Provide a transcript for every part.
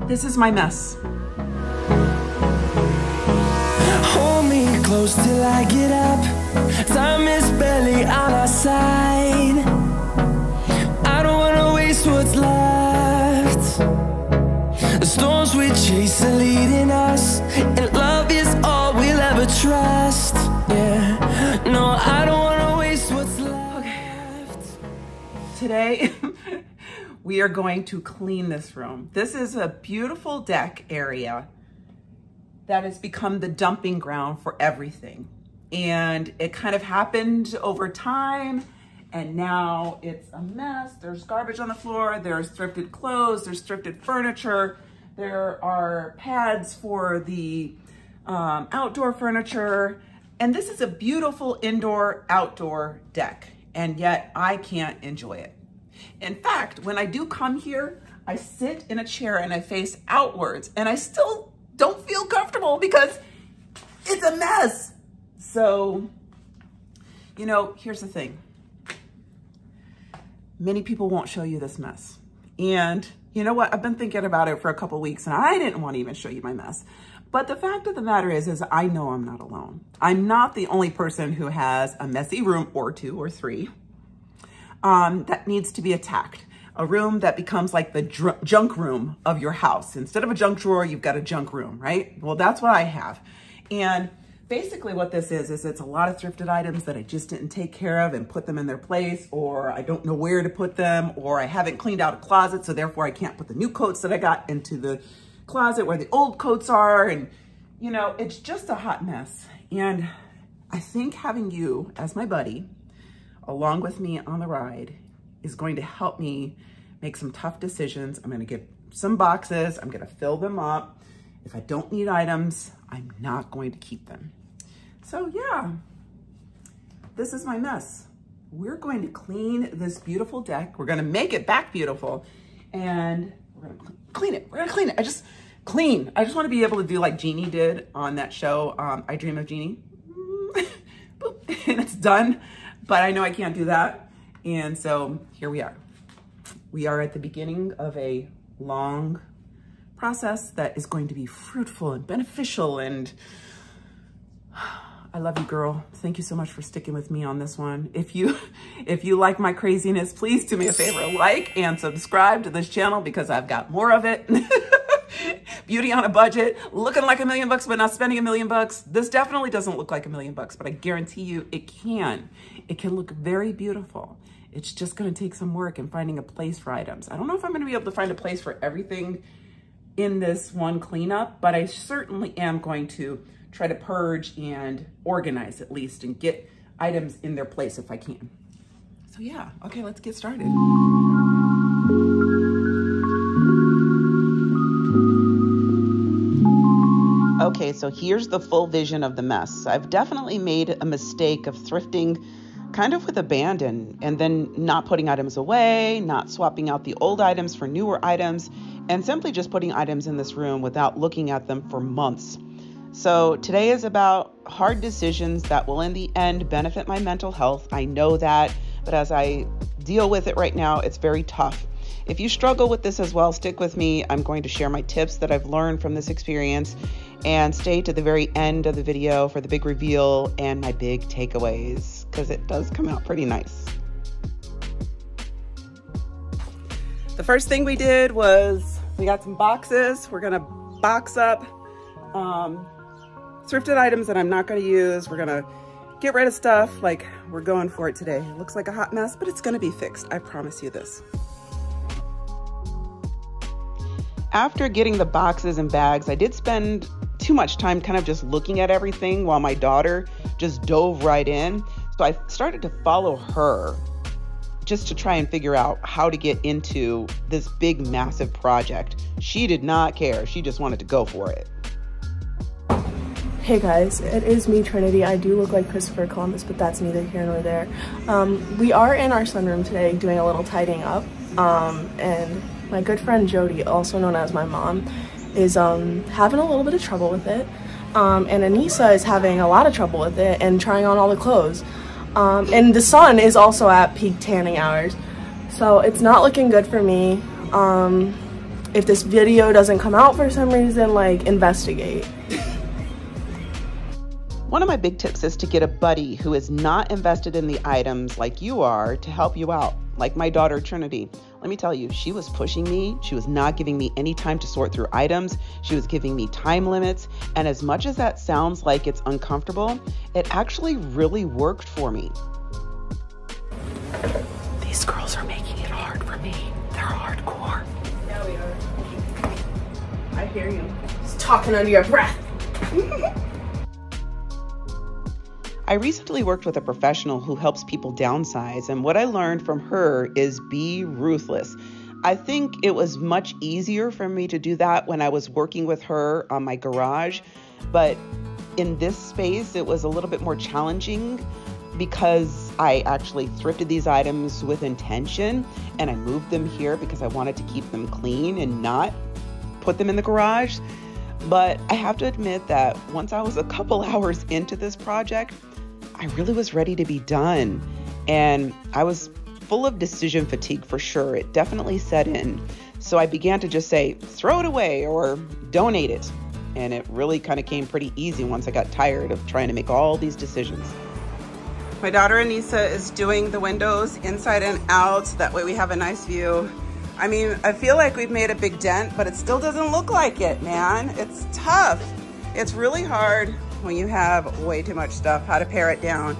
This is my mess. Hold me close till I get up. Time is barely on our side. I don't wanna waste what's left. The storms we chase are leading us, and love is all we'll ever trust. Yeah, no, I don't wanna waste what's left. Okay. Today, we are going to clean this room. This is a beautiful deck area that has become the dumping ground for everything. And it kind of happened over time, and now it's a mess. There's garbage on the floor, there's thrifted clothes, there's thrifted furniture, there are pads for the outdoor furniture, and this is a beautiful indoor-outdoor deck, and yet I can't enjoy it. In fact, when I do come here, I sit in a chair and I face outwards, and I still don't feel comfortable because it's a mess. So, you know, here's the thing. Many people won't show you this mess. And you know what? I've been thinking about it for a couple weeks, and I didn't want to even show you my mess. But the fact of the matter is I know I'm not alone. I'm not the only person who has a messy room or two or three that needs to be attacked. A room that becomes like the junk room of your house. Instead of a junk drawer, you've got a junk room, right? Well, that's what I have. And basically what this is it's a lot of thrifted items that I just didn't take care of and put them in their place, or I don't know where to put them, or I haven't cleaned out a closet, so therefore I can't put the new coats that I got into the closet where the old coats are. And, you know, it's just a hot mess. And I think having you as my buddy, along with me on the ride, is going to help me make some tough decisions. I'm gonna get some boxes, I'm gonna fill them up. If I don't need items, I'm not going to keep them. So yeah, this is my mess. We're going to clean this beautiful deck. We're gonna make it back beautiful, and we're gonna clean it. We're gonna clean it. I just wanna be able to do like Jeannie did on that show, I Dream of Jeannie. Boop, and it's done, but I know I can't do that. And so here we are. We are at the beginning of a long process that is going to be fruitful and beneficial. And I love you, girl. Thank you so much for sticking with me on this one. If you like my craziness, please do me a favor, like and subscribe to this channel, because I've got more of it. Beauty on a budget, looking like $1 million bucks, but not spending $1 million bucks. This definitely doesn't look like $1 million bucks, but I guarantee you it can. It can look very beautiful. It's just gonna take some work in finding a place for items. I don't know if I'm gonna be able to find a place for everything in this one cleanup, but I certainly am going to try to purge and organize at least, and get items in their place if I can. So yeah, okay, let's get started. Okay, so here's the full vision of the mess. I've definitely made a mistake of thrifting kind of with abandon, and then not putting items away, not swapping out the old items for newer items, and simply just putting items in this room without looking at them for months. So today is about hard decisions that will in the end benefit my mental health. I know that, but as I deal with it right now, it's very tough. If you struggle with this as well, stick with me. I'm going to share my tips that I've learned from this experience, and stay to the very end of the video for the big reveal and my big takeaways, because it does come out pretty nice. The first thing we did was we got some boxes. We're gonna box up thrifted items that I'm not gonna use. We're gonna get rid of stuff. Like, we're going for it today. It looks like a hot mess, but it's gonna be fixed. I promise you this. After getting the boxes and bags, I did spend too much time kind of just looking at everything while my daughter just dove right in. So I started to follow her just to try and figure out how to get into this big, massive project. She did not care. She just wanted to go for it. Hey guys, it is me, Trinity. I do look like Christopher Columbus, but that's neither here nor there. We are in our sunroom today doing a little tidying up, and my good friend Jody, also known as my mom, is having a little bit of trouble with it, and Anissa is having a lot of trouble with it and trying on all the clothes, and the sun is also at peak tanning hours, so it's not looking good for me. if this video doesn't come out for some reason, like, investigate. One of my big tips is to get a buddy who is not invested in the items like you are to help you out, like my daughter Trinity. Let me tell you, she was pushing me. She was not giving me any time to sort through items. She was giving me time limits. And as much as that sounds like it's uncomfortable, it actually really worked for me. These girls are making it hard for me. They're hardcore. Yeah, we are. I hear you. Just talking under your breath. I recently worked with a professional who helps people downsize, and what I learned from her is be ruthless. I think it was much easier for me to do that when I was working with her on my garage, but in this space, it was a little bit more challenging because I actually thrifted these items with intention, and I moved them here because I wanted to keep them clean and not put them in the garage. But I have to admit that once I was a couple hours into this project, I really was ready to be done. And I was full of decision fatigue for sure. It definitely set in. So I began to just say, throw it away or donate it. And it really kind of came pretty easy once I got tired of trying to make all these decisions. My daughter Anissa is doing the windows inside and out. That way we have a nice view. I mean, I feel like we've made a big dent, but it still doesn't look like it, man. It's tough. It's really hard when you have way too much stuff, how to pare it down.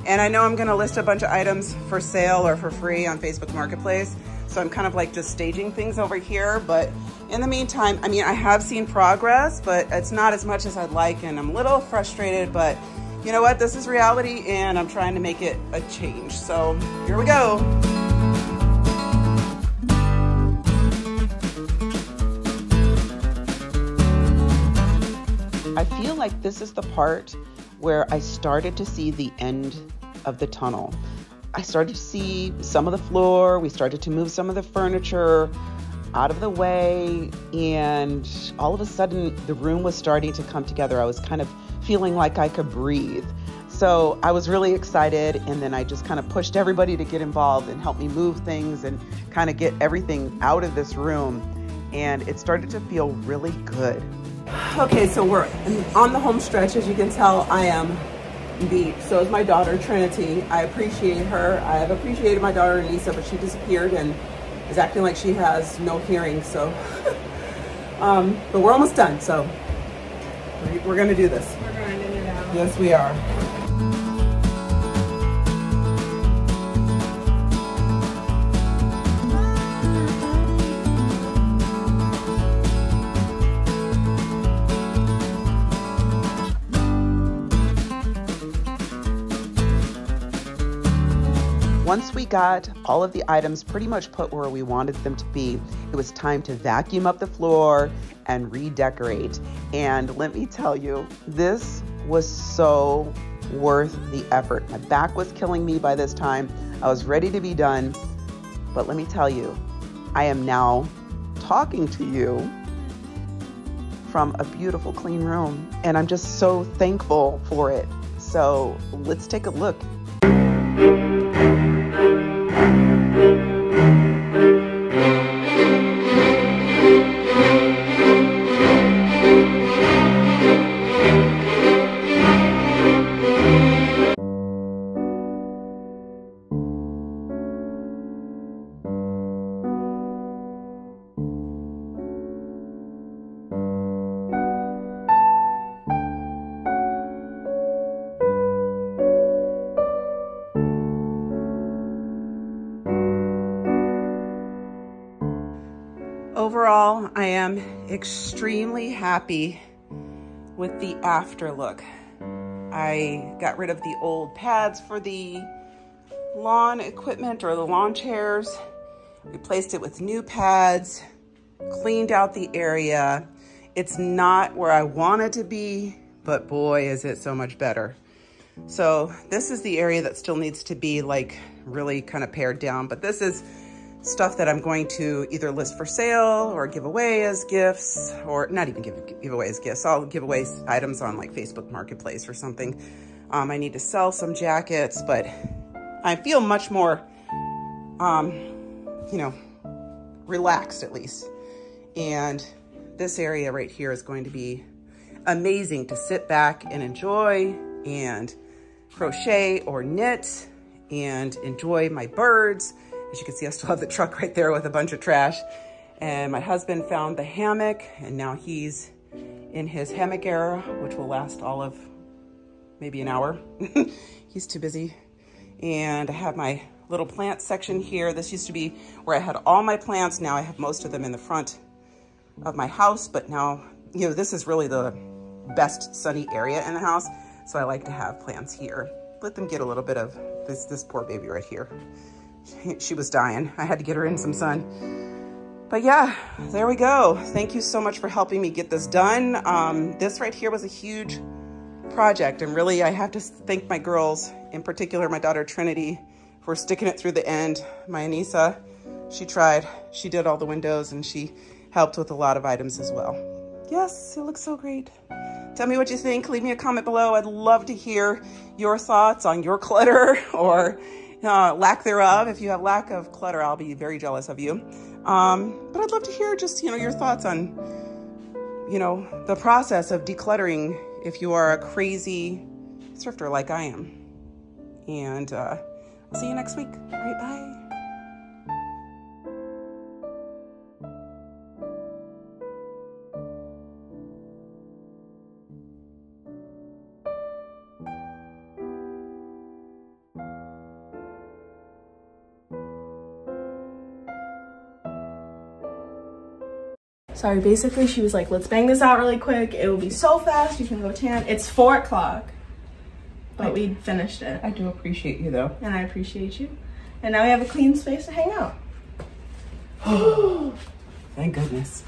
And I know I'm gonna list a bunch of items for sale or for free on Facebook Marketplace. So I'm kind of like just staging things over here. But in the meantime, I mean, I have seen progress, but it's not as much as I'd like. And I'm a little frustrated, but you know what? This is reality and I'm trying to make it a change. So here we go. I feel like this is the part where I started to see the end of the tunnel. I started to see some of the floor. We started to move some of the furniture out of the way. And all of a sudden, the room was starting to come together. I was kind of feeling like I could breathe. So I was really excited. And then I just kind of pushed everybody to get involved and help me move things and kind of get everything out of this room. And it started to feel really good. Okay, so we're on the home stretch. As you can tell, I am beat. So is my daughter, Trinity. I appreciate her. I have appreciated my daughter, Anissa, but she disappeared and is acting like she has no hearing. So, but we're almost done. So we're going to do this. We're grinding it out. Yes, we are. Once we got all of the items pretty much put where we wanted them to be, it was time to vacuum up the floor and redecorate. And let me tell you, this was so worth the effort. My back was killing me by this time. I was ready to be done. But let me tell you, I am now talking to you from a beautiful, clean room. And I'm just so thankful for it. So let's take a look. Overall, I am extremely happy with the after look. I got rid of the old pads for the lawn equipment or the lawn chairs, replaced it with new pads, cleaned out the area. It's not where I want it to be, but boy, is it so much better. So this is the area that still needs to be like really kind of pared down, but this is stuff that I'm going to either list for sale or give away as gifts, or not even give away as gifts. I'll give away items on like Facebook Marketplace or something. I need to sell some jackets, but I feel much more, you know, relaxed at least And this area right here is going to be amazing to sit back and enjoy and crochet or knit and enjoy my birds. As you can see, I still have the truck right there with a bunch of trash. And my husband found the hammock, and now he's in his hammock era, which will last all of maybe an hour. He's too busy. And I have my little plant section here. This used to be where I had all my plants. Now I have most of them in the front of my house, but now, you know, this is really the best sunny area in the house. So I like to have plants here. Let them get a little bit of this poor baby right here. She was dying. I had to get her in some sun. But yeah, there we go. Thank you so much for helping me get this done. This right here was a huge project, and really I have to thank my girls, in particular my daughter Trinity, for sticking it through the end. My Anissa, she tried. She did all the windows, and she helped with a lot of items as well. Yes, it looks so great. Tell me what you think. Leave me a comment below. I'd love to hear your thoughts on your clutter or lack thereof. If you have lack of clutter, I'll be very jealous of you. But I'd love to hear just, you know, your thoughts on, you know, the process of decluttering if you are a crazy thrifter like I am. And I'll see you next week. All right, bye. Sorry, basically she was like, let's bang this out really quick. It will be so fast, you can go tan. It's 4 o'clock, but we finished it. I do appreciate you though. And I appreciate you. And now we have a clean space to hang out. Thank goodness.